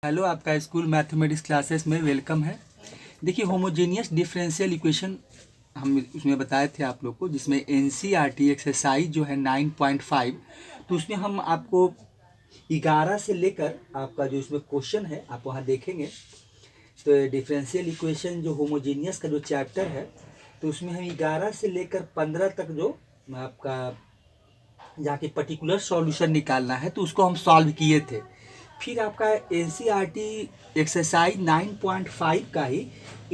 Hello, आपका school mathematics classes में welcome है। देखिए, होमोजेनियस डिफरेंशियल इक्वेशन हम उसमें बताए थे आप लोग को, जिसमें एनसीईआरटी एक्सरसाइज जो है 9.5, तो उसमें हम आपको 11 से लेकर आपका जो इसमें क्वेश्चन है आप वहाँ देखेंगे। तो डिफरेंशियल इक्वेशन जो होमोजेनियस का जो चैप्टर है, तो उसमें हम 11 से लेकर 15 तक जो आपका जाके पर्टिकुलर सॉल्यूशन निकालना है, तो उसको हम सॉल्व किए थे। फिर आपका एनसीईआरटी एक्सरसाइज 9.5 का ही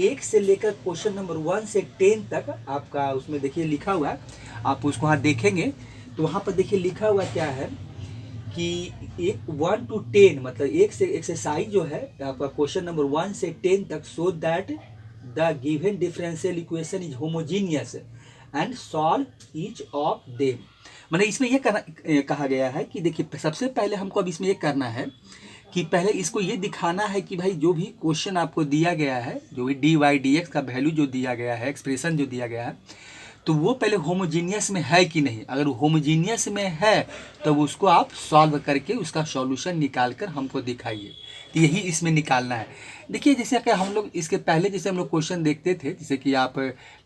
1 से लेकर क्वेश्चन नंबर 1 से 10 तक आपका उसमें देखिए लिखा हुआ है, आप उसको वहाँ देखेंगे तो वहाँ पर देखिए लिखा हुआ क्या है कि 1 to 10 मतलब एक से एक्सरसाइज जो है आपका क्वेश्चन नंबर 1 से 10 तक, so that the given differential equation is homogeneous and solve each of them. मैंने इसमें यह कहा गया है कि देखिए, सबसे पहले हमको अब इसमें यह करना है कि पहले इसको ये दिखाना है कि भाई जो भी क्वेश्चन आपको दिया गया है, जो भी डी वाई डी एक्स का वैल्यू जो दिया गया है, एक्सप्रेशन जो दिया गया है, तो वो पहले होमोजीनियस में है कि नहीं। अगर होमोजीनियस में है तो उसको आप सॉल्व करके उसका सॉल्यूशन निकाल कर हमको दिखाइए। तो यही इसमें निकालना है। देखिए, जैसे कि हम लोग इसके पहले जैसे हम लोग क्वेश्चन देखते थे, जैसे कि आप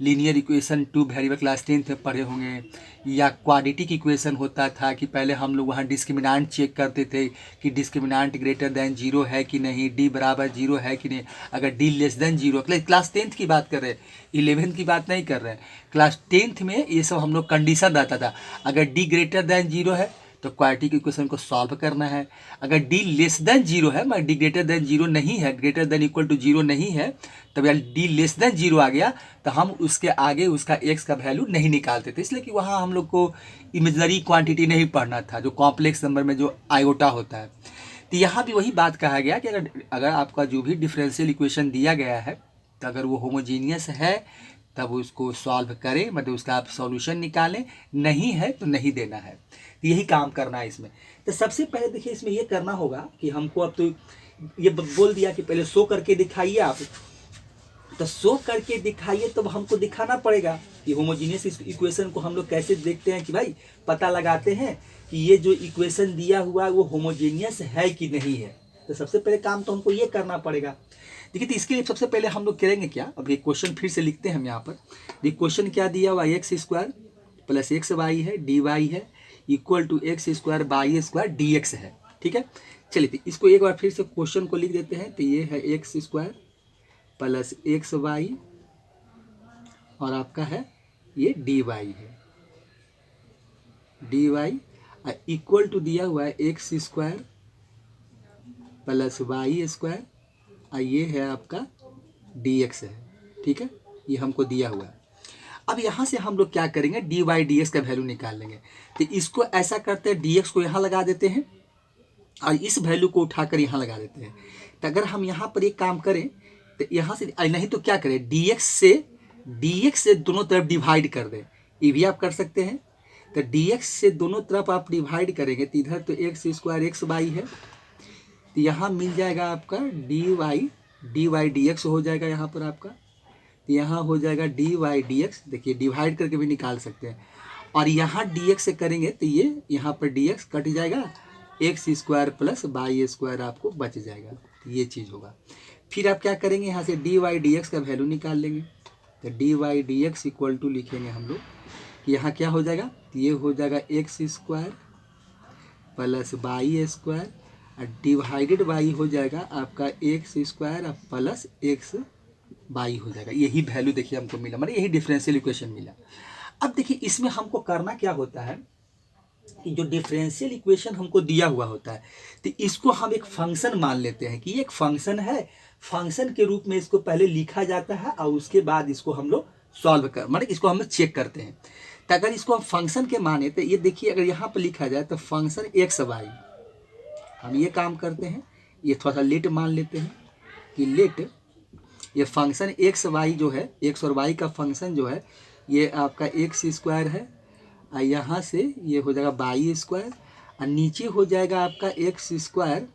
linear equation 2 variable class 10th में पढ़े होंगे, या क्वाड्रेटिक इक्वेशन होता था कि पहले हम लोग वहाँ डिस्क्रिमिनांट चेक करते थे कि डिस्क्रिमिनांट ग्रेटर देन 0 है कि नहीं, डी बराबर 0 है कि नहीं। अगर D less than 0, class 10th की बात कर रहे हैं, 11th की बात नहीं कर रहे हैं। क्लास 10th में ये सब हम लोग कंडीशन रहता था। अगर डी ग्रेटर देन 0 है तो क्वाड्रेटिक इक्वेशन को सॉल्व करना है। अगर डी लेस देन 0 है, मगर डी ग्रेटर देन 0 नहीं है, ग्रेटर देन इक्वल टू 0 नहीं है, तब यार डी लेस देन 0 आ गया तो हम उसके आगे उसका एक्स का वैल्यू नहीं निकालते थे, इसलिए कि वहाँ हम लोग को इमेजनरी क्वांटिटी नहीं पढ़ना था, जो कॉम्प्लेक्स नंबर में जो आयोटा होता है। तो यहाँ भी वही बात कहा गया कि अगर आपका जो भी डिफरेंशियल इक्वेशन दिया गया है, तो अगर वो होमोजीनियस है तब उसको सॉल्व करें, मतलब उसका आप सॉल्यूशन निकालें, नहीं है तो नहीं देना है। तो यही काम करना है इसमें। तो सबसे पहले देखिए, इसमें ये करना होगा कि हमको अब तो ये बोल दिया कि पहले शो करके दिखाइए आप, तो शो करके दिखाइए तो हमको दिखाना पड़ेगा कि होमोजीनियस इक्वेशन को हम लोग कैसे देखते हैं, कि भाई पता लगाते हैं कि ये जो इक्वेशन दिया हुआ है वो होमोजीनियस है कि नहीं है। तो सबसे पहले काम तो हमको ये करना पड़ेगा। देखिए, तो इसके लिए सबसे पहले हम लोग करेंगे क्या, अब ये क्वेश्चन फिर से लिखते हैं हम यहाँ पर। ये क्वेश्चन क्या दिया हुआ, X square plus X Y है, डी वाई है, equal to X square by square D X है। ठीक है, चलिए तो इसको एक बार फिर से क्वेश्चन को लिख देते हैं। तो ये है X square plus X Y और आपका है ये डी वाई है, डी वाई इक्वल टू दिया हुआ है X square plus Y square और ये है आपका डी एक्स है। ठीक है, ये हमको दिया हुआ है। अब यहाँ से हम लोग क्या करेंगे, डी वाई डी एक्स का वैल्यू निकाल लेंगे। तो इसको ऐसा करते हैं, डी एक्स को यहाँ लगा देते हैं और इस वैल्यू को उठाकर यहाँ लगा देते हैं। तो अगर हम यहाँ पर एक काम करें तो यहाँ से, नहीं तो क्या करें, डी एक्स से दोनों तरफ डिवाइड कर दें, ये भी आप कर सकते हैं। तो डी एक्स से दोनों तरफ आप डिवाइड करेंगे तो इधर तो एक्स स्क्वायर एक्स वाई है, तो यहाँ मिल जाएगा आपका डी वाई डी एक्स हो जाएगा यहाँ पर आपका। तो यहाँ हो जाएगा डी वाई डी एक्स, देखिए डिवाइड करके भी निकाल सकते हैं। और यहाँ डी एक्स से करेंगे तो ये यहाँ पर डी एक्स कट जाएगा, X square plus Y square आपको बच जाएगा। तो ये चीज़ होगा। फिर आप क्या करेंगे, यहाँ से डी वाई डी एक्स का वैल्यू निकाल लेंगे। तो D Y D X equal to लिखेंगे हम लोग कि यहाँ क्या हो जाएगा, तो ये हो जाएगा X square plus Y square और डिवाइडेड बाई हो जाएगा आपका X square plus X by हो जाएगा। यही वैल्यू देखिए हमको मिला, मतलब यही डिफरेंशियल इक्वेशन मिला। अब देखिए, इसमें हमको करना क्या होता है कि जो डिफरेंशियल इक्वेशन हमको दिया हुआ होता है, तो इसको हम एक फंक्शन मान लेते हैं कि ये एक फंक्शन है। फंक्शन के रूप में इसको पहले लिखा जाता है और उसके बाद इसको हम लोग सॉल्व कर, मतलब इसको हम चेक करते हैं। तो अगर इसको हम फंक्शन के माने तो ये देखिए, अगर यहाँ पर लिखा जाए तो फंक्शन एक्स वाई, हम ये काम करते हैं, ये थोड़ा सा लेट मान लेते हैं कि लेट ये फंक्शन एक्स वाई जो है, एक्स और वाई का फंक्शन जो है, ये आपका एक्स स्क्वायर है और यहाँ से ये हो जाएगा वाई स्क्वायर और नीचे हो जाएगा आपका एक्स स्क्वायर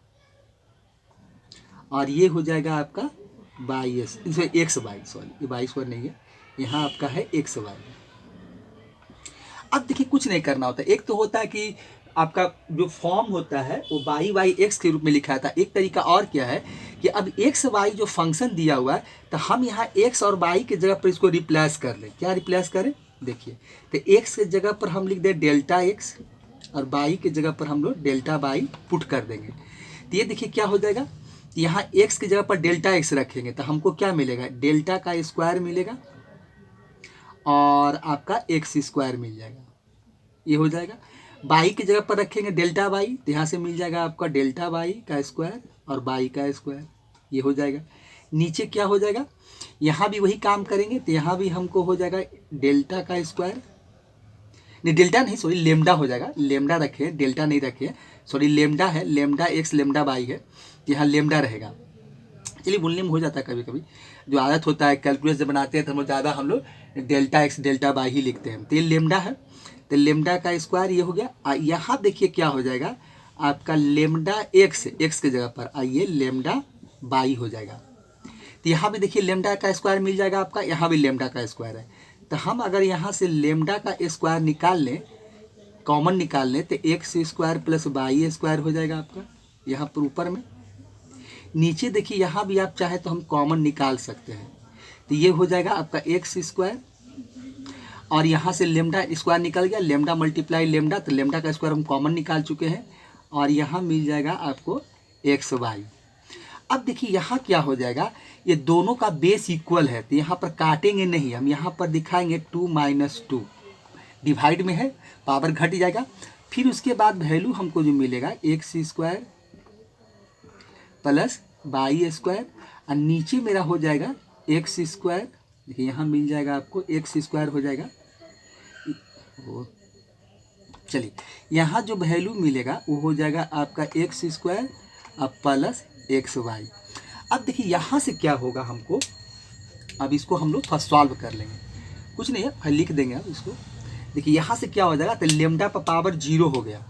और ये हो जाएगा आपका वाई एक्स वाई, सॉरी ये वाई स्क्वायर नहीं है, यहाँ आपका है एक्स वाई। अब देखिए, कुछ नहीं करना होता। एक तो होता है कि आपका जो फॉर्म होता है वो वाई वाई एक्स के रूप में लिखा था। एक तरीका और क्या है कि अब एक्स वाई जो फंक्शन दिया हुआ है तो हम यहाँ एक्स और वाई की जगह पर इसको रिप्लेस कर लें। क्या रिप्लेस करें, देखिए, तो एक्स की जगह पर हम लिख दें डेल्टा एक्स और वाई की जगह पर हम लोग डेल्टा वाई पुट कर देंगे। तो ये देखिए क्या हो जाएगा, यहाँ एक्स की जगह पर डेल्टा एक्स रखेंगे तो हमको क्या मिलेगा, डेल्टा का स्क्वायर मिलेगा और आपका एक्स स्क्वायर मिल जाएगा, ये हो जाएगा। बाई की जगह पर रखेंगे डेल्टा बाई तो यहाँ से मिल जाएगा आपका डेल्टा बाई का स्क्वायर और बाई का स्क्वायर, ये हो जाएगा। नीचे क्या हो जाएगा, यहाँ भी वही काम करेंगे तो यहाँ भी हमको हो जाएगा डेल्टा का स्क्वायर, नहीं डेल्टा नहीं सॉरी लेमडा हो जाएगा, लेमडा रखे डेल्टा नहीं रखे, सॉरी लेमडा है, लेमडा एक्स लेमडा बाई है, यहाँ लेमडा रहेगा। चलिए बोलने में हो जाता है कभी कभी, जो आदत होता है कैलकुलेटर जब बनाते हैं तो हम ज़्यादा हम लोग डेल्टा एक्स डेल्टा बाई ही लिखते हैं। तो ये लेमडा है, तो लेमडा का स्क्वायर ये हो गया। यहाँ देखिए क्या हो जाएगा आपका लेमडा एक्स, एक्स की जगह पर आइए लेमडा बाई हो जाएगा। तो यहाँ भी देखिए लेमडा का स्क्वायर मिल जाएगा आपका, यहाँ भी लेमडा का स्क्वायर है। तो हम अगर यहाँ से लेमडा का स्क्वायर निकाल लें, कॉमन निकाल लें, तो x square plus by square हो जाएगा आपका यहाँ पर ऊपर में। नीचे देखिए यहाँ भी आप चाहे तो हम कॉमन निकाल सकते हैं, तो ये हो जाएगा आपका एक्स स्क्वायर और यहाँ से लेमडा स्क्वायर निकल गया, लेमडा मल्टीप्लाई लेमडा, तो लेमडा का स्क्वायर हम कॉमन निकाल चुके हैं और यहाँ मिल जाएगा आपको एक्स वाई। अब देखिए यहाँ क्या हो जाएगा, ये दोनों का बेस इक्वल है तो यहाँ पर काटेंगे नहीं, हम यहाँ पर दिखाएंगे 2 - 2 डिवाइड में है, पावर घट जाएगा। फिर उसके बाद वैल्यू हमको जो मिलेगा x square plus by square और नीचे मेरा हो जाएगा एक्स स्क्वायर, देखिए यहाँ मिल जाएगा आपको एक्स स्क्वायर हो जाएगा। चलिए यहाँ जो वैल्यू मिलेगा वो हो जाएगा आपका एक्स स्क्वायर अब प्लस एक्स वाई। अब देखिए यहाँ से क्या होगा हमको, अब इसको हम लोग फर्स्ट सॉल्व कर लेंगे, कुछ नहीं है फिर लिख देंगे अब इसको। देखिए यहाँ से क्या हो जाएगा, तो लेमडा पर पावर 0 हो गया।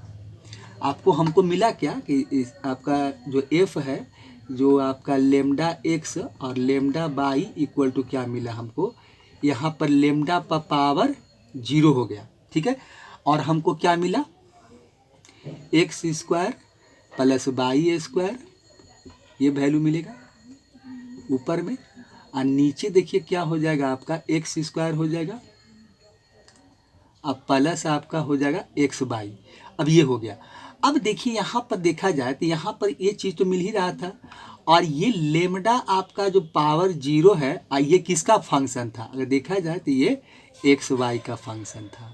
आपको हमको मिला क्या कि आपका जो एफ है, जो आपका लेमडा एक्स और लेमडा बाई इक्वल टू क्या मिला हमको, यहाँ पर लेमडा पर पावर 0 हो गया, ठीक है। और हमको क्या मिला, x square plus by square, ये वैल्यू मिलेगा ऊपर में। और नीचे देखिए क्या हो जाएगा आपका एक्स स्क्वायर हो जाएगा अब प्लस आपका हो जाएगा एक्स बाई। अब ये हो गया। अब देखिए यहाँ पर देखा जाए तो यहाँ पर ये चीज़ तो मिल ही रहा था और ये लेमडा आपका जो पावर 0 है ये किसका फंक्शन था, अगर देखा जाए तो ये एक्स वाई का फंक्शन था।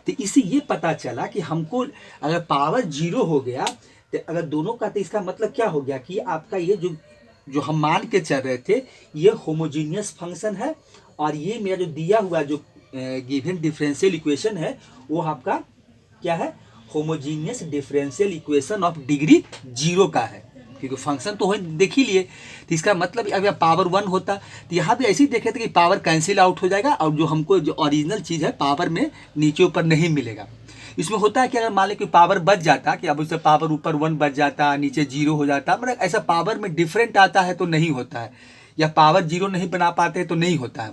तो इसे ये पता चला कि हमको अगर पावर 0 हो गया तो अगर दोनों का, तो इसका मतलब क्या हो गया कि आपका ये जो हम मान के चल रहे थे ये होमोजीनियस फंक्शन है और ये मेरा जो दिया हुआ जो गिवन डिफरेंशियल इक्वेशन है वो आपका क्या है, homogeneous differential equation of degree 0 का है। क्योंकि फंक्शन तो हो देख ही लिए, तो इसका मतलब अगर पावर 1 होता तो यहाँ भी ऐसे ही देखे थे कि पावर कैंसिल आउट हो जाएगा और जो हमको जो ओरिजिनल चीज़ है पावर में नीचे ऊपर नहीं मिलेगा। इसमें होता है कि अगर मान लें कि पावर बच जाता कि अब उससे पावर ऊपर 1 बच जाता, नीचे 0 हो जाता, मतलब ऐसा पावर में डिफरेंट आता है तो नहीं होता है, या पावर 0 नहीं बना पाते तो नहीं होता है।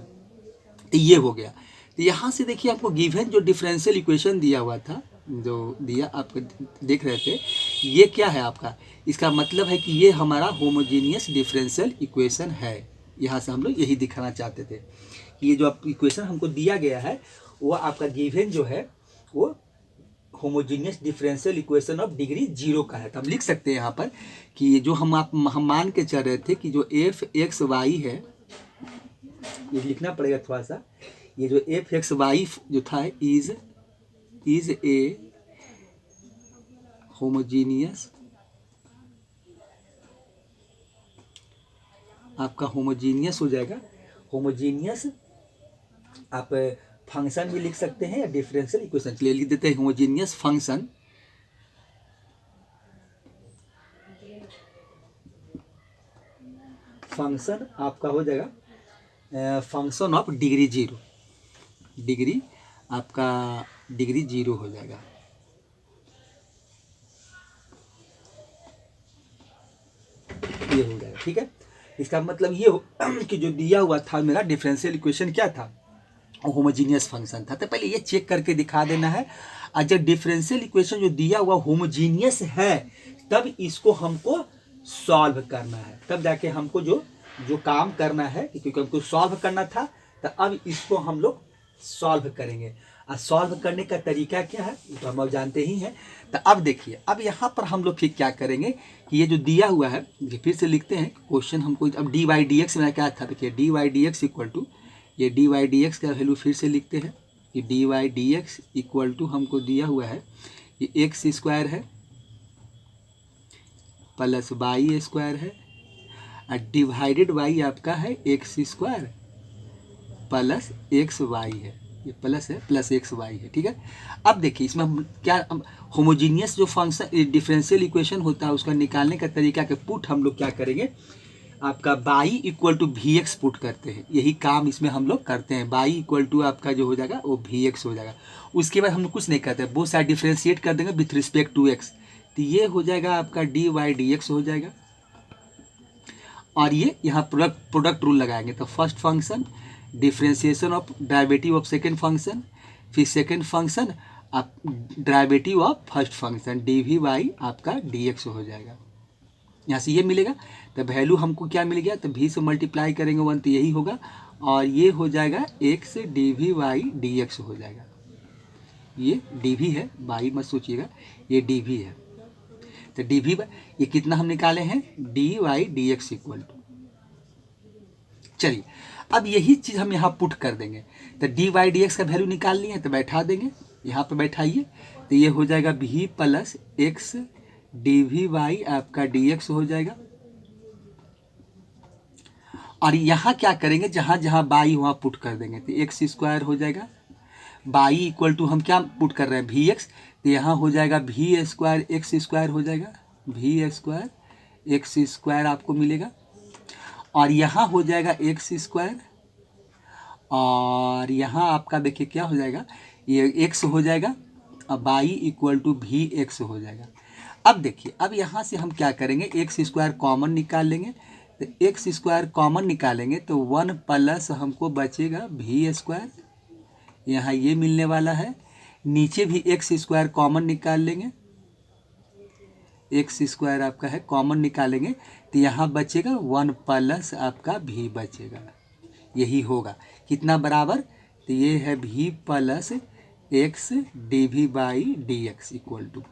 तो ये हो गया। तो यहाँ से देखिए आपको गिवन जो डिफरेंशियल इक्वेशन दिया हुआ था, जो दिया आप देख रहे थे, ये क्या है आपका, इसका मतलब है कि ये हमारा होमोजीनियस डिफरेंशियल इक्वेशन है। यहाँ से हम लोग यही दिखाना चाहते थे कि ये जो आप इक्वेशन हमको दिया गया है वो आपका गिवन जो है वो homogeneous differential equation of degree 0 का है। तो हम लिख सकते हैं यहाँ पर कि ये जो हम मान के चल रहे थे कि जो एफ एक्स वाई है, ये लिखना पड़ेगा थोड़ा सा, ये जो एफ एक्स वाई जो था इज ए होमोजीनियस, आपका होमोजीनियस हो जाएगा। होमोजीनियस आप फंक्शन भी लिख सकते हैं या डिफरेंशियल इक्वेशन, चलिए लिख देते हैं होमोजीनियस फंक्शन। फंक्शन आपका हो जाएगा फंक्शन ऑफ डिग्री 0, डिग्री आपका डिग्री 0 हो जाएगा। ये हो जाएगा, ठीक है। इसका मतलब ये हो कि जो दिया हुआ था मेरा डिफरेंशियल इक्वेशन क्या था, होमोजीनियस फंक्शन था। तो पहले ये चेक करके दिखा देना है। और जब डिफरेंशियल इक्वेशन जो दिया हुआ होमोजीनियस है तब इसको हमको सॉल्व करना है, तब जाके हमको जो जो काम करना है, क्योंकि हमको सॉल्व करना था तो अब इसको हम लोग सॉल्व करेंगे। और सॉल्व करने का तरीका क्या है तो हम अब जानते ही हैं। तो अब देखिए, अब यहाँ पर हम लोग फिर क्या करेंगे कि ये जो दिया हुआ है, ये फिर से लिखते हैं क्वेश्चन हमको। अब डी वाई डी एक्स में क्या था, देखिए D Y D X equal to, ये डी वाई डी एक्स का वैल्यू फिर से लिखते हैं कि D Y D X equal to हमको दिया हुआ है ये एक्स स्क्वायर है प्लस वाई स्क्वायर है और डिवाइडेड बाई आपका है X square plus X Y है, ये प्लस है प्लस एक्स वाई है, ठीक है। अब देखिए इसमें हम क्या, होमोजीनियस जो फंक्शन डिफरेंशियल इक्वेशन होता है उसका निकालने का तरीका के पुट हम लोग क्या करेंगे, आपका by equal to V X put करते हैं, यही काम इसमें हम लोग करते हैं। बाई इक्वल टू आपका जो हो जाएगा वो वी एक्स हो जाएगा। उसके बाद हम लोग कुछ नहीं करते, बोथ साइड डिफ्रेंशिएट कर देंगे विथ रिस्पेक्ट टू एक्स, तो ये हो जाएगा आपका डी वाई डी एक्स हो जाएगा। और ये यहाँ प्रोडक्ट रूल लगाएंगे, तो first function differentiation of derivative of second function, फिर सेकेंड फंक्शन आप derivative of first function D V by आपका डी एक्स हो जाएगा। यहाँ से ये मिलेगा तो वैल्यू हमको क्या मिल गया, तो भी से मल्टीप्लाई करेंगे 1 तो यही होगा, और ये हो जाएगा X D V Y D X हो जाएगा। ये डी वी है, वाई मत सोचिएगा, ये डी वी है। तो डी वी ये कितना हम निकाले हैं, D Y D X equal to. चलिए अब यही चीज़ हम यहाँ पुट कर देंगे, तो डी वाई डी एक्स का वैल्यू निकाल लिए तो बैठा देंगे, यहाँ पे बैठाइए, तो ये हो जाएगा भी plus X D V Y आपका डी एक्स हो जाएगा। और यहाँ क्या करेंगे, जहाँ जहाँ बाई वहाँ पुट कर देंगे, तो एक्स स्क्वायर हो जाएगा, बाई इक्वल टू हम क्या पुट कर रहे हैं वी एक्स, तो यहाँ हो जाएगा वी स्क्वायर एक्स स्क्वायर हो जाएगा, वी स्क्वायर एक्स स्क्वायर आपको मिलेगा। और यहाँ हो जाएगा एक्स स्क्वायर, और यहाँ आपका देखिए क्या हो जाएगा, ये एक्स हो जाएगा, और by equal to V X हो जाएगा। अब देखिए, अब यहाँ से हम क्या करेंगे, एक्स स्क्वायर कॉमन निकाल लेंगे, तो एक्स स्क्वायर कॉमन निकालेंगे तो 1 प्लस हमको बचेगा वी स्क्वायर, यहाँ ये मिलने वाला है। नीचे भी एक्स स्क्वायर कॉमन निकाल लेंगे, एक्स स्क्वायर आपका है कॉमन निकालेंगे तो यहाँ बचेगा 1 प्लस आपका भी बचेगा, यही होगा कितना बराबर, तो ये है भी plus X D V by D X equal to.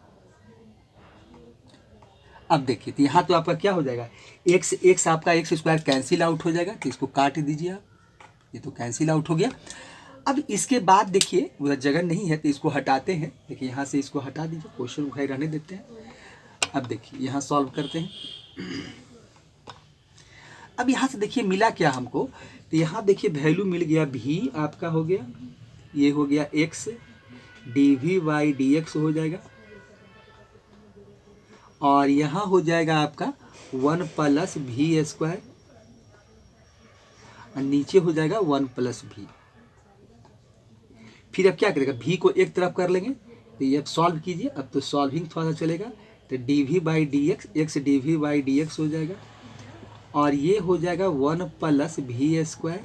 अब देखिए, तो यहाँ तो आपका क्या हो जाएगा, एक्स एक्स आपका एक्स स्क्वायर कैंसिल आउट हो जाएगा, तो इसको काट दीजिए आप, ये तो कैंसिल आउट हो गया। अब इसके बाद देखिए उधर जगह नहीं है तो इसको हटाते हैं, देखिए यहाँ से इसको हटा दीजिए, क्वेश्चन को रहने देते हैं। अब देखिए यहाँ सॉल्व करते हैं। अब यहाँ से देखिए मिला क्या हमको, तो यहाँ देखिए वैल्यू मिल गया भी आपका हो गया, ये हो गया X D V Y D X हो जाएगा, और यहाँ हो जाएगा आपका 1 प्लस भी स्क्वायर, और नीचे हो जाएगा 1 प्लस भी। फिर अब क्या करेगा, भी को एक तरफ कर लेंगे, तो ये अब सॉल्व कीजिए, अब तो सॉल्विंग थोड़ा सा चलेगा, तो D V by D X X D V by D X हो जाएगा, और ये हो जाएगा 1 प्लस भी स्क्वायर,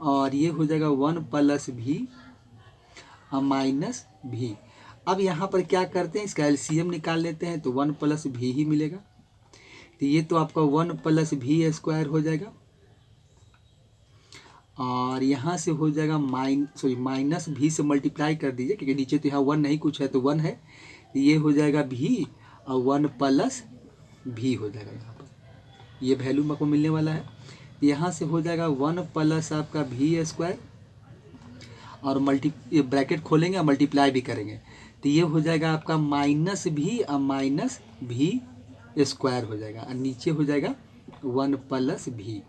और ये हो जाएगा 1 प्लस भी माइनस भी। अब यहाँ पर क्या करते हैं, इसका एलसीएम निकाल लेते हैं, तो 1 प्लस भी ही मिलेगा, तो ये तो आपका 1 प्लस भी स्क्वायर हो जाएगा, और यहाँ से हो जाएगा माइनस भी से मल्टीप्लाई कर दीजिए, क्योंकि नीचे तो यहाँ 1 नहीं कुछ है तो 1 है, तो ये हो जाएगा भी और 1 प्लस भी हो जाएगा, यहाँ पर ये वैल्यू आपको मिलने वाला है। तो यहाँ से हो जाएगा 1 प्लस आपका भी स्क्वायर, और ब्रैकेट खोलेंगे और मल्टीप्लाई भी करेंगे, तो ये हो जाएगा आपका माइनस भी और माइनस भी स्क्वायर हो जाएगा, और नीचे हो जाएगा 1 प्लस भी।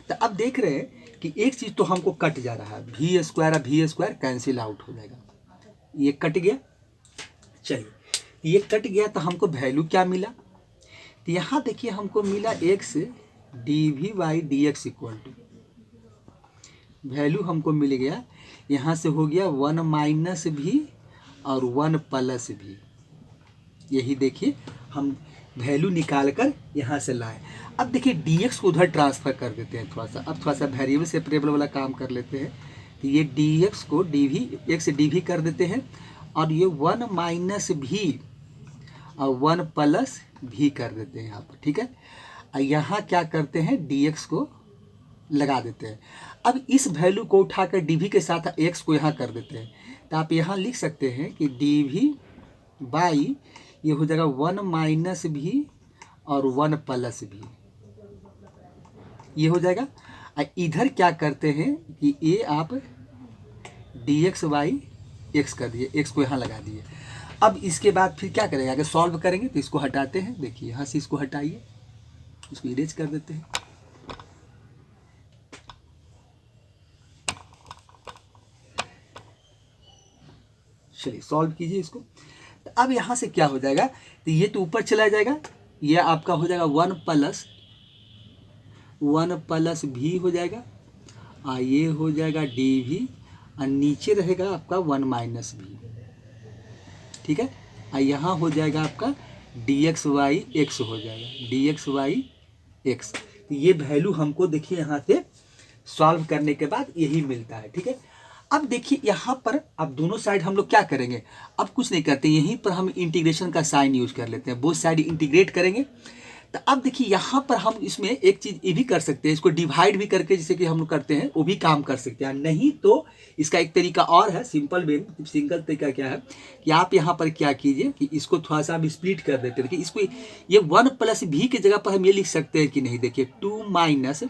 तो अब देख रहे हैं कि एक चीज़ तो हमको कट जा रहा है, भी स्क्वायर कैंसिल आउट हो जाएगा, ये कट गया। चलिए ये कट गया तो हमको वैल्यू क्या मिला, तो यहाँ देखिए हमको मिला X D V by D X equal to, value हमको मिल गया, यहाँ से हो गया 1 माइनस भी और 1 प्लस भी। यही देखिए हम वैल्यू निकाल कर यहाँ से लाए। अब देखिए dx को उधर ट्रांसफ़र कर देते हैं थोड़ा सा। अब थोड़ा सा वेरिएबल सेपरेबल वाला काम कर लेते हैं। तो ये dx को dv x dv कर देते हैं और ये 1 माइनस भी और 1 प्लस भी कर देते हैं यहाँ पर, ठीक है। और यहाँ क्या करते हैं dx को लगा देते हैं। अब इस वैल्यू को उठाकर dv के साथ x को यहाँ कर देते हैं। तो आप यहाँ लिख सकते हैं कि dv बाई ये हो जाएगा 1 माइनस भी और 1 प्लस भी, ये हो जाएगा। और इधर क्या करते हैं कि ये आप dx बाई x कर दिए, x को यहाँ लगा दिए। अब इसके बाद फिर क्या करेंगे, अगर सॉल्व करेंगे तो इसको हटाते हैं। देखिए यहाँ से इसको हटाइए, इसको इरेज कर देते हैं। चलिए सॉल्व कीजिए इसको। तो अब यहाँ से क्या हो जाएगा, तो ये तो ऊपर चला जाएगा, ये आपका हो जाएगा 1 प्लस भी हो जाएगा और ये हो जाएगा dv और नीचे रहेगा आपका 1 माइनस भी, ठीक है। और यहाँ हो जाएगा आपका dx बाई x हो जाएगा, dx बाई x। ये वैल्यू हमको देखिए यहाँ से सॉल्व करने के बाद यही मिलता है, ठीक है। अब देखिए यहाँ पर अब दोनों साइड हम लोग क्या करेंगे, अब कुछ नहीं करते, यहीं पर हम इंटीग्रेशन का साइन यूज कर लेते हैं, बोथ साइड इंटीग्रेट करेंगे। तो अब देखिए यहाँ पर हम इसमें एक चीज़ ये भी कर सकते हैं, इसको डिवाइड भी करके जैसे कि हम लोग करते हैं वो भी काम कर सकते हैं। नहीं तो इसका एक तरीका और है, सिंपल वे, सिंगल तरीका क्या है कि आप यहाँ पर क्या कीजिए कि इसको थोड़ा सा हम स्प्लिट कर देते हैं। देखिए इसको ये 1 प्लस भी की जगह पर हम ये लिख सकते हैं कि नहीं, देखिए 2 माइनस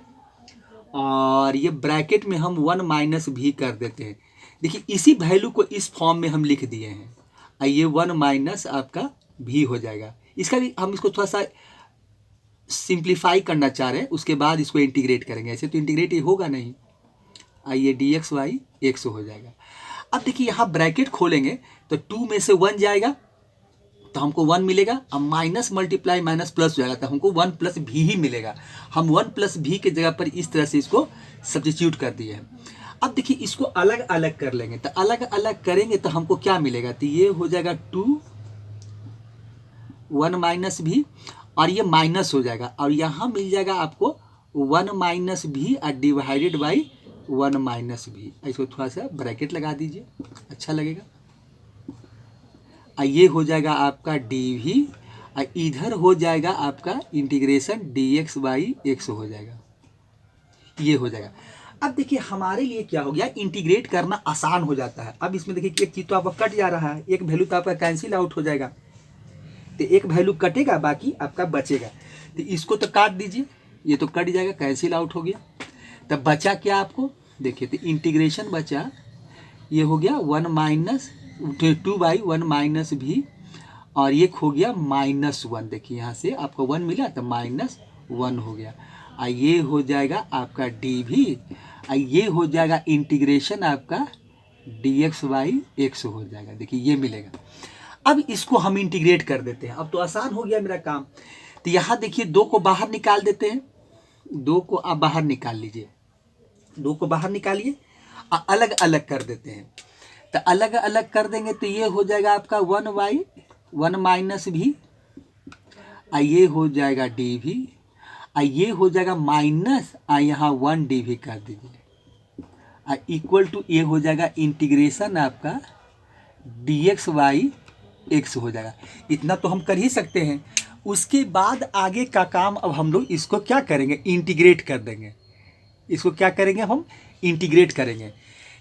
और ये ब्रैकेट में हम 1 माइनस भी कर देते हैं। देखिए इसी वैल्यू को इस फॉर्म में हम लिख दिए हैं और ये 1 माइनस आपका भी हो जाएगा। इसका भी हम इसको थोड़ा सा सिंप्लीफाई करना चाह रहे हैं, उसके बाद इसको इंटीग्रेट करेंगे, ऐसे तो इंटीग्रेट ये होगा नहीं। आइए dx बाई x हो जाएगा। अब देखिए यहाँ ब्रैकेट खोलेंगे तो 2 में से 1 जाएगा तो हमको 1 मिलेगा। अब माइनस मल्टीप्लाई माइनस प्लस हो जाएगा तो हमको 1 प्लस भी ही मिलेगा। हम 1 प्लस भी के जगह पर इस तरह से इसको सब्स्टिट्यूट कर दिए हैं। अब देखिए इसको अलग अलग कर लेंगे, तो अलग अलग करेंगे तो हमको क्या मिलेगा, तो ये हो जाएगा 2 1 माइनस भी और ये माइनस हो जाएगा और यहाँ मिल जाएगा आपको 1 माइनस भी और डिवाइडेड बाई 1 माइनस भी। इसको थोड़ा सा ब्रैकेट लगा दीजिए, अच्छा लगेगा। और ये हो जाएगा आपका dv और इधर हो जाएगा आपका इंटीग्रेशन dx बाई x हो जाएगा, ये हो जाएगा। अब देखिए हमारे लिए क्या हो गया, इंटीग्रेट करना आसान हो जाता है। अब इसमें देखिए एक चीज़ तो आपका कट जा रहा है, एक वैल्यू तो आपका कैंसिल आउट हो जाएगा, तो एक वैल्यू कटेगा बाकी आपका बचेगा। तो इसको तो काट दीजिए, ये तो कट जाएगा, कैंसिल आउट हो गया। तब बचा क्या आपको, देखिए तो इंटीग्रेशन बचा, ये हो गया 1 माइनस 2 बाई 1 माइनस भी और ये हो गया -1। देखिए यहाँ से आपको 1 मिला तो -1 हो गया और ये हो जाएगा आपका dv और ये हो जाएगा इंटीग्रेशन आपका dx बाई x हो जाएगा। देखिए ये मिलेगा। अब इसको हम इंटीग्रेट कर देते हैं, अब तो आसान हो गया मेरा काम। तो यहाँ देखिए 2 को बाहर निकाल देते हैं, 2 को आप बाहर निकाल लीजिए, 2 को बाहर निकालिए और अलग अलग कर देते हैं। तो अलग अलग कर देंगे तो ये हो जाएगा आपका 1 बाई 1 माइनस भी और ये हो जाएगा dv और ये हो जाएगा माइनस और यहाँ 1 dv कर दीजिए और इक्वल टू ये हो जाएगा इंटीग्रेशन आपका dx बाई x हो जाएगा। इतना तो हम कर ही सकते हैं। उसके बाद आगे का काम अब हम लोग इसको क्या करेंगे, इंटीग्रेट कर देंगे। इसको क्या करेंगे, हम इंटीग्रेट करेंगे।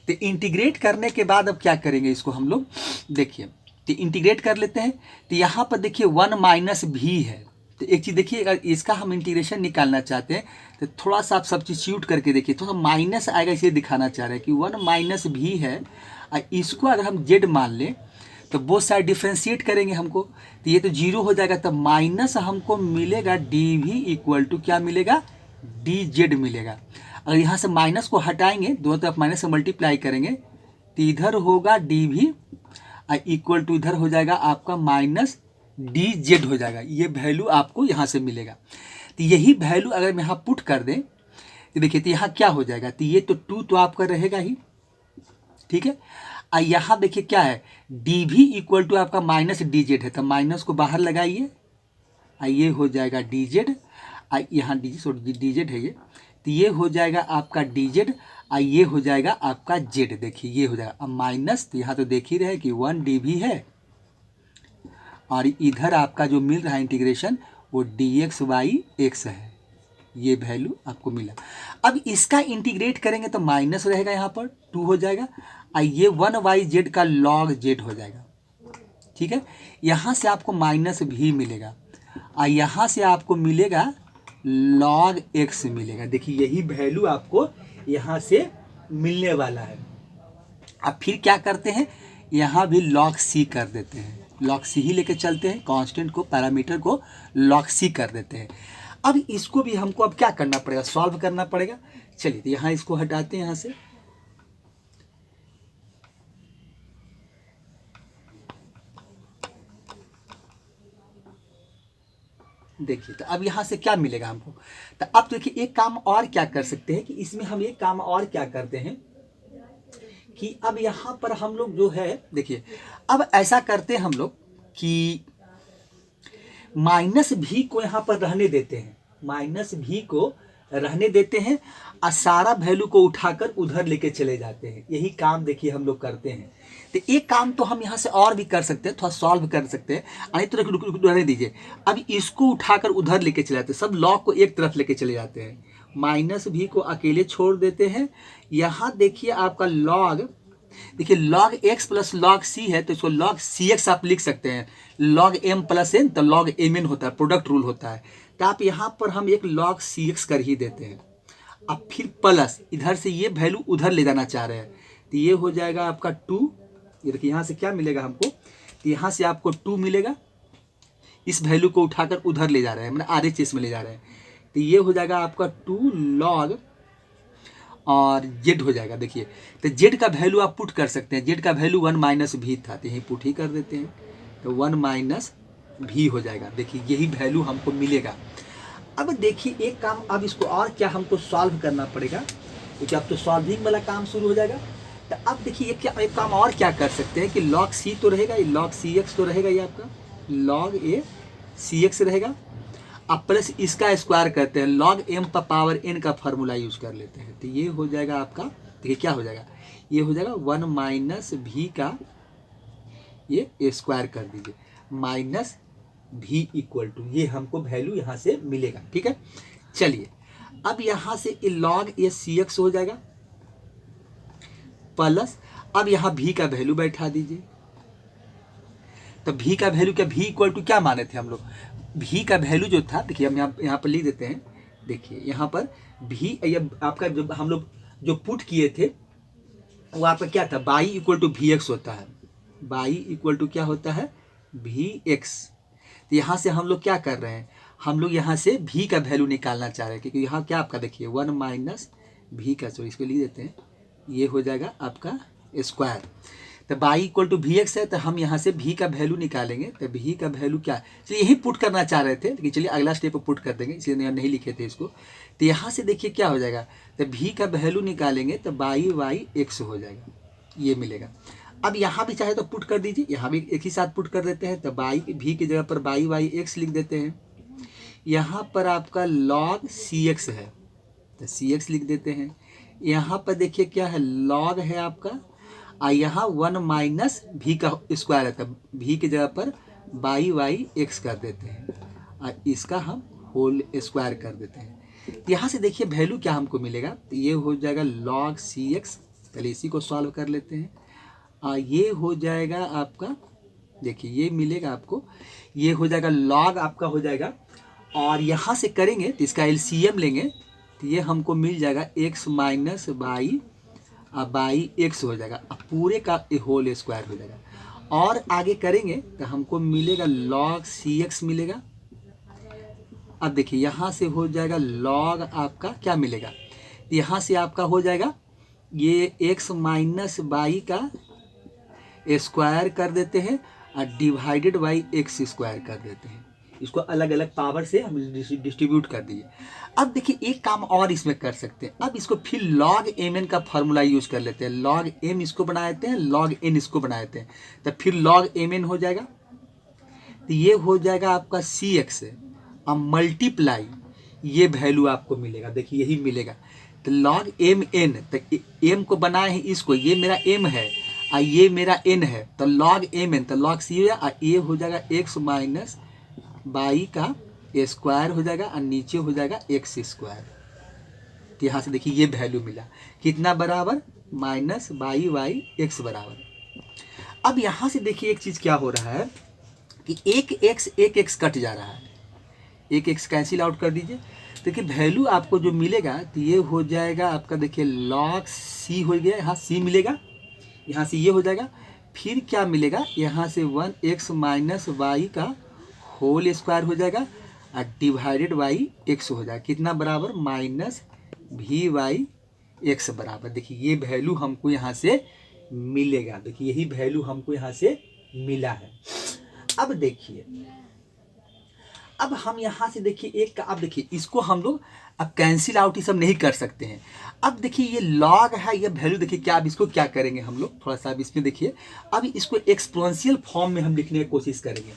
तो इंटीग्रेट करने के बाद अब क्या करेंगे, इसको हम लोग देखिए तो इंटीग्रेट कर लेते हैं। तो यहाँ पर देखिए 1 माइनस भी है, तो एक चीज़ देखिए अगर इसका हम इंटीग्रेशन निकालना चाहते हैं तो थोड़ा सा आप सब्स्टिट्यूट करके देखिए, थोड़ा माइनस आएगा, इसे दिखाना चाह रहे हैं कि 1 माइनस भी है और इसको अगर हम z मान लें तो बोथ साइड डिफ्रेंशिएट करेंगे हमको, तो ये तो 0 हो जाएगा। तो माइनस हमको मिलेगा dv इक्वल टू क्या मिलेगा, dz मिलेगा। अगर यहाँ से माइनस को हटाएंगे, दोनों तरफ माइनस से मल्टीप्लाई करेंगे तो इधर होगा dv इक्वल टू इधर हो जाएगा आपका माइनस dz हो जाएगा। ये वैल्यू आपको यहाँ से मिलेगा। तो यही वैल्यू अगर हम यहाँ पुट कर दें तो देखिए तो यहाँ क्या हो जाएगा, तो ये तो 2 तो आपका रहेगा ही, ठीक है। और यहाँ देखिए क्या है, dv इक्वल टू आपका माइनस dz है, तो माइनस को बाहर लगाइए ये हो जाएगा डी जेड, यहाँ डी जेड है ये, तो ये हो जाएगा आपका डी जेड, ये हो जाएगा आपका जेड। देखिए ये हो जाएगा अब माइनस, तो यहाँ तो देख ही रहे कि 1 डी भी है, और इधर आपका जो मिल रहा है इंटीग्रेशन वो डी एक्स बाई एक्स है, ये वैल्यू आपको मिला। अब इसका इंटीग्रेट करेंगे तो माइनस रहेगा, यहाँ पर 2 हो जाएगा, और ये 1 वाई जेड का लॉग जेड हो जाएगा। ठीक है, यहाँ से आपको माइनस भी मिलेगा, और यहाँ से आपको मिलेगा लॉग एक्स मिलेगा। देखिए यही वैल्यू आपको यहाँ से मिलने वाला है। अब फिर क्या करते हैं, यहाँ भी लॉग सी कर देते हैं, लॉग सी ही लेके चलते हैं, कांस्टेंट को, पैरामीटर को लॉग सी कर देते हैं। अब इसको भी हमको अब क्या करना पड़ेगा, सॉल्व करना पड़ेगा। चलिए तो यहाँ इसको हटाते हैं यहाँ से, देखिए तो अब यहाँ से क्या मिलेगा हमको। तो अब देखिए एक काम और क्या कर सकते हैं कि इसमें हम एक काम और क्या करते हैं कि अब यहाँ पर हम लोग जो है, देखिए अब ऐसा करते हैं हम लोग कि माइनस भी को यहाँ पर रहने देते हैं, माइनस भी को रहने देते हैं, और सारा वैल्यू को उठाकर उधर लेके चले जाते हैं। यही काम देखिए हम लोग करते हैं। तो एक काम तो हम यहाँ से और भी कर सकते हैं, थोड़ा सॉल्व कर सकते हैं। अरे तो रहने दीजिए, अब इसको उठाकर उधर लेके चले जाते हैं, सब लॉग को एक तरफ लेके चले जाते हैं, माइनस भी को अकेले छोड़ देते हैं। यहाँ देखिए आपका लॉग, देखिए log x plus log c है, तो इसको लॉग सी एक्स आप लिख सकते हैं, लॉग एम प्लस एन तो लॉग एम एन होता है, प्रोडक्ट रूल होता है। तो आप यहाँ पर हम एक लॉग सी एक्स कर ही देते हैं। अब फिर प्लस इधर से ये वैल्यू उधर ले जाना चाह रहे हैं, तो ये हो जाएगा आपका 2। ये देखिए यहाँ से क्या मिलेगा हमको, तो यहाँ से आपको 2 मिलेगा, इस वैल्यू को उठाकर उधर ले जा रहे हैं, मतलब आर एच एस में ले जा रहे हैं। तो ये हो जाएगा आपका 2 लॉग और जेड हो जाएगा। देखिए तो जेड का वैल्यू आप पुट कर सकते हैं, जेड का वैल्यू 1 माइनस भी था, तो यही पुट ही कर देते हैं, तो 1 माइनस भी हो जाएगा। देखिए यही वैल्यू हमको मिलेगा। अब देखिए एक काम, अब इसको और क्या हमको सॉल्व करना पड़ेगा, क्योंकि अब तो सॉल्विंग वाला काम शुरू हो जाएगा। तो अब देखिए एक काम और क्या कर सकते हैं कि लॉग सी तो रहेगा, ये लॉग सी एक्स तो रहेगा, ये आपका लॉग ए सी एक्स रहेगा, अब प्लस इसका स्क्वायर करते हैं, लॉग एम पर पावर एन का फार्मूला यूज कर लेते हैं। तो ये हो जाएगा आपका, देखिए क्या हो जाएगा, ये हो जाएगा 1 माइनस भी का ये स्क्वायर कर दीजिए, माइनस भी इक्वल टू, ये हमको वैल्यू यहाँ से मिलेगा। ठीक है, चलिए अब यहाँ से लॉग ए सी एक्स हो जाएगा प्लस, अब यहाँ भी का वैल्यू बैठा दीजिए। तो भी का वैल्यू क्या, भी इक्वल टू क्या माने थे हम लोग, भी का वैल्यू जो था, देखिए हम यहाँ पर लिख देते हैं। देखिए यहाँ पर भी, ये आपका जो हम लोग जो पुट किए थे वो आपका क्या था, बाई इक्वल टू भी एक्स होता है, बाई इक्वल टू क्या होता है, भी एक्स। तो यहाँ से हम लोग क्या कर रहे हैं, हम लोग यहाँ से भी का वैल्यू निकालना चाह रहे हैं, क्योंकि यहाँ क्या आपका देखिए 1 माइनस भी का, सॉरी इसको लिख देते हैं, ये हो जाएगा आपका स्क्वायर। तो बाई इक्वल टू भी एक्स है, तो हम यहाँ से भी का वैल्यू निकालेंगे। तो भी का वैल्यू क्या, चलिए यही पुट करना चाह रहे थे, लेकिन चलिए अगला स्टेप पुट कर देंगे, इसलिए नहीं लिखे थे इसको। तो यहाँ से देखिए क्या हो जाएगा, तो भी का वैल्यू निकालेंगे तो बाई वाई एक्स हो जाएगा, ये मिलेगा। अब यहाँ भी चाहे तो पुट कर दीजिए, यहाँ भी एक ही साथ पुट कर देते हैं। तो बाई भी की जगह पर बाई वाई एक्स लिख देते हैं, यहाँ पर आपका लॉग सी एक्स है तो सी एक्स लिख देते हैं। यहाँ पर देखिए क्या है, लॉग है आपका, और यहाँ 1 माइनस भी का स्क्वायर है, तब भी की जगह पर बाई वाई एक्स कर देते हैं, और इसका हम होल स्क्वायर कर देते हैं। यहाँ से देखिए वैल्यू क्या हमको मिलेगा, तो ये हो जाएगा लॉग सी एक्स। चलिए इसी को सॉल्व कर लेते हैं, और ये हो जाएगा आपका, देखिए ये मिलेगा आपको, ये हो जाएगा लॉग आपका हो जाएगा, और यहाँ से करेंगे तो इसका एलसीएम लेंगे, तो ये हमको मिल जाएगा x minus by by x हो जाएगा, अब पूरे का होल स्क्वायर हो जाएगा। और आगे करेंगे तो हमको मिलेगा लॉग सी एक्स मिलेगा। अब देखिए यहाँ से हो जाएगा लॉग आपका क्या मिलेगा, यहाँ से आपका हो जाएगा ये एक्स माइनस बाई का स्क्वायर कर देते हैं, और डिवाइडेड बाई एक्स स्क्वायर कर देते हैं, इसको अलग अलग पावर से हम डिस्ट्रीब्यूट कर दिए। अब देखिए एक काम और इसमें कर सकते हैं, अब इसको फिर लॉग एम एन का फॉर्मूला यूज कर लेते हैं, लॉग एम इसको बना देते हैं, लॉग एन इसको बना देते हैं, तो फिर लॉग एम एन हो जाएगा, तो ये हो जाएगा आपका सी एक्स है, अब मल्टीप्लाई ये वैल्यू आपको मिलेगा, देखिए यही मिलेगा। तो लॉग एम एन, तो एम को बनाए हैं इसको, ये मेरा एम है और ये मेरा एन है, तो लॉग एम एन, तो लॉग सी हो जाएगा, ये हो जाएगा एक्स माइनस बाई का स्क्वायर हो जाएगा और नीचे हो जाएगा एक्स स्क्वायर। तो यहाँ से देखिए ये वैल्यू मिला, कितना बराबर माइनस बाई वाई एक्स बराबर। अब यहाँ से देखिए एक चीज़ क्या हो रहा है कि एक एक्स कट जा रहा है, एक एक्स कैंसिल आउट कर दीजिए। देखिए वैल्यू आपको जो मिलेगा तो ये हो जाएगा आपका, देखिए लॉग सी हो गया, यहाँ सी मिलेगा, यहाँ से ये हो जाएगा, फिर क्या मिलेगा यहाँ से 1x माइनस वाई का होल स्क्वायर हो जाएगा और डिवाइडेड बाई एक्स हो जाएगा, कितना बराबर माइनस वी वाई एक्स बराबर। देखिए ये वैल्यू हमको यहाँ से मिलेगा, देखिए यही वैल्यू हमको यहाँ से मिला है। अब देखिए, अब हम यहाँ से देखिए एक का, अब देखिए इसको हम लोग अब कैंसिल आउट ये सब नहीं कर सकते हैं। अब देखिए ये लॉग है, ये वैल्यू देखिए क्या, अब इसको क्या करेंगे हम लोग थोड़ा सा अब इसमें देखिए, अब इसको एक्सपोनेंशियल फॉर्म में हम लिखने की कोशिश करेंगे।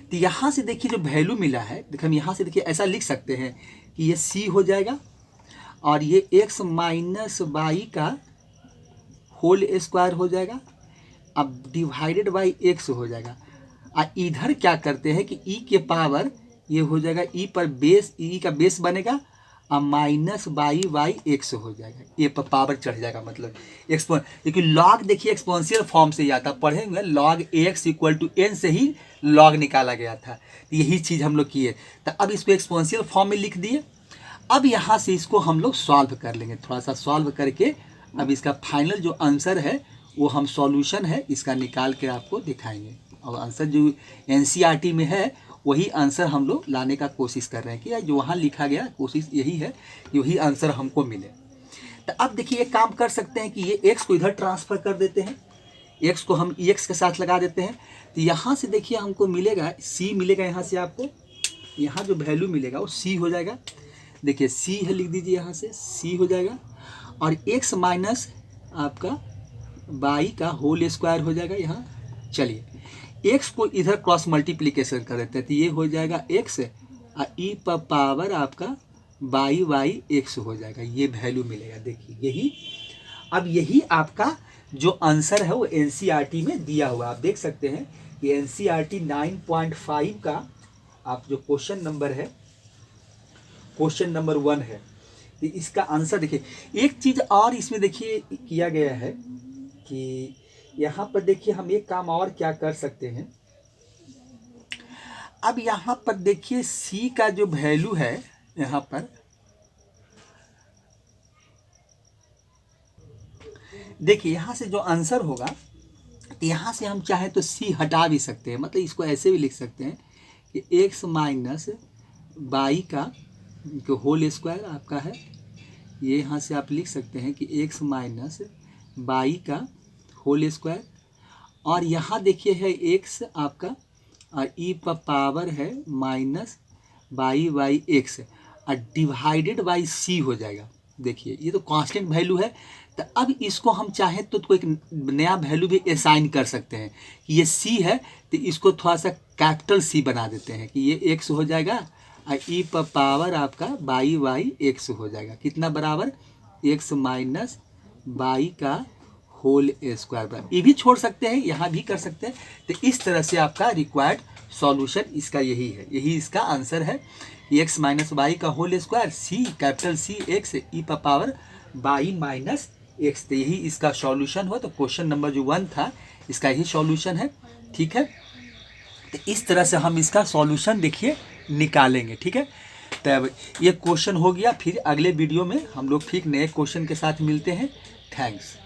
तो यहाँ से देखिए जो वैल्यू मिला है, देखिए हम यहाँ से देखिए ऐसा लिख सकते हैं कि ये सी हो जाएगा और ये एक्स माइनस बाई का होल स्क्वायर हो जाएगा, अब डिवाइडेड बाई एक्स हो जाएगा। और इधर क्या करते हैं कि ई के पावर ये हो जाएगा, ई पर बेस, ई का बेस बनेगा और माइनस बाई वाई एक्स हो जाएगा, ये पर पावर चढ़ जाएगा, मतलब एक्सपोन, क्योंकि लॉग देखिए एक्सपोनेंशियल फॉर्म से ही आता, पढ़ेंगे log X equal to N से ही लॉग निकाला गया था, यही चीज़ हम लोग किए। तो अब इसको एक्सपोनेंशियल फॉर्म में लिख दिए। अब यहाँ से इसको हम लोग सॉल्व कर लेंगे, थोड़ा सा सॉल्व करके अब इसका फाइनल जो आंसर है वो हम सॉल्यूशन है इसका निकाल के आपको दिखाएंगे, और आंसर जो एनसीईआरटी में है वही आंसर हम लोग लाने का कोशिश कर रहे हैं कि जो वहाँ लिखा गया, कोशिश यही है कि वही आंसर हमको मिले। तो अब देखिए एक काम कर सकते हैं कि ये एक्स को इधर ट्रांसफ़र कर देते हैं, एक्स को हम एक्स के साथ लगा देते हैं। तो यहाँ से देखिए हमको मिलेगा सी मिलेगा, यहाँ से आपको यहाँ जो वैल्यू मिलेगा वो सी हो जाएगा, देखिए सी है, लिख दीजिए यहाँ से सी हो जाएगा, और एक्स माइनस आपका बाई का होल स्क्वायर हो जाएगा यहाँ। चलिए एक्स को इधर क्रॉस मल्टीप्लिकेशन कर देते हैं, तो ये हो जाएगा एक्स और ई पर पावर आपका बाई वाई एक्स हो जाएगा, ये वैल्यू मिलेगा। देखिए यही, अब यही आपका जो आंसर है वो एनसीईआरटी में दिया हुआ, आप देख सकते हैं कि एनसीईआरटी 9.5 का आप जो क्वेश्चन नंबर है, क्वेश्चन नंबर 1 है, तो इसका आंसर देखिए। एक चीज़ और इसमें देखिए किया गया है कि यहाँ पर देखिए हम एक काम और क्या कर सकते हैं, अब यहाँ पर देखिए सी का जो वैल्यू है यहाँ पर, देखिए यहाँ से जो आंसर होगा, तो यहाँ से हम चाहे तो सी हटा भी सकते हैं, मतलब इसको ऐसे भी लिख सकते हैं कि एक्स माइनस बाई का जो होल स्क्वायर आपका है, ये यहाँ से आप लिख सकते हैं कि एक्स माइनस बाई का होल स्क्वायर, और यहाँ देखिए है एक्स आपका और ई पर पावर है माइनस बाई वाई एक्स और डिवाइडेड बाई सी हो जाएगा। देखिए ये तो कांस्टेंट वैल्यू है, तो अब इसको हम चाहें तो कोई नया वैल्यू भी असाइन कर सकते हैं कि ये सी है, तो इसको थोड़ा सा कैपिटल सी बना देते हैं कि ये एक्स हो जाएगा और ई पर पावर आपका बाई वाई एक्स हो जाएगा, कितना बराबर एक्स माइनस बाई का होल स्क्वायर बराबर। ये भी छोड़ सकते हैं, यहाँ भी कर सकते हैं। तो इस तरह से आपका रिक्वायर्ड सॉल्यूशन इसका यही है, यही इसका आंसर है, एक्स माइनस बाई का होल स्क्वायर, सी कैपिटल सी एक्स ई पर पावर बाई माइनस एक्स, तो यही इसका सॉल्यूशन हो। तो क्वेश्चन नंबर जो 1 था इसका यही सॉल्यूशन है, ठीक है। तो इस तरह से हम इसका सॉल्यूशन देखिए निकालेंगे, ठीक है। तो ये क्वेश्चन हो गया, फिर अगले वीडियो में हम लोग ठीक नए क्वेश्चन के साथ मिलते हैं। थैंक्स।